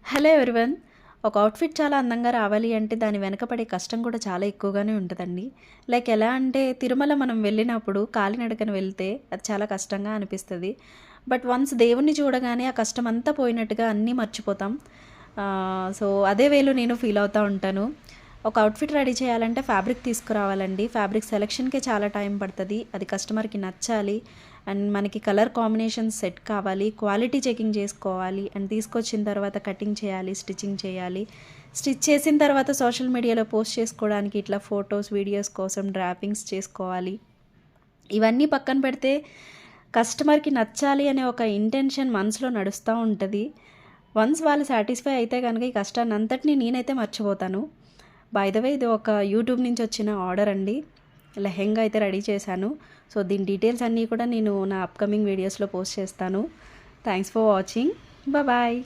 Hello everyone. ఒక outfit చాలా అందంగా రావాలి అంటే దాని వెనక పడే కష్టం కూడా చాలా ఎక్కువగానే ఉంటదండి. లైక్ ఎలా అంటే తిరుమల మనం వెళ్ళినప్పుడు కాలినడకన వెళ్తే అది చాలా కష్టంగా అనిపిస్తది. బట్ వన్స్ దేవుడిని చూడగానే ఆ కష్టమంతా పోయినట్టుగా అన్నీ మర్చిపోతాం. సో, అదే వేలో నేను ఫీల్ అవుతా ఉంటాను. ఒక అవుట్‌ఫిట్ రెడీ చేయాలంటే ఫ్యాబ్రిక్ తీసుకురావాలండి. ఫ్యాబ్రిక్ సెలక్షన్‌కే చాలా టైం పడతది. అది కస్టమర్‌కి నచ్చాలి. అండ్ మనకి కలర్ కాంబినేషన్స్ సెట్ కావాలి. క్వాలిటీ చెకింగ్ చేసుకోవాలి. అండ్ తీసుకొచ్చిన తర్వాత కటింగ్ చేయాలి, స్టిచ్చింగ్ చేయాలి. స్టిచ్ చేసిన తర్వాత సోషల్ మీడియాలో పోస్ట్ చేసుకోవడానికి ఇట్లా ఫోటోస్, వీడియోస్ కోసం డ్రాపింగ్స్ చేసుకోవాలి. ఇవన్నీ పక్కన పెడితే కస్టమర్‌కి నచ్చాలి అనే ఒక ఇంటెన్షన్ మనసులో నడుస్తూ ఉంటది. వన్స్ వాళ్ళు సాటిస్ఫై అయితే గనుక ఈ కష్టాన్నంతటిని నేనైతే మర్చిపోతాను. బై ద వే ఇది ఒక యూట్యూబ్ నుంచి వచ్చిన ఆర్డర్ అండి. లెహెంగా అయితే రెడీ చేశాను. సో, దీని డీటెయిల్స్ అన్నీ కూడా నేను నా అప్‌కమింగ్ వీడియోస్‌లో పోస్ట్ చేస్తాను. Thanks for watching. బాయ్.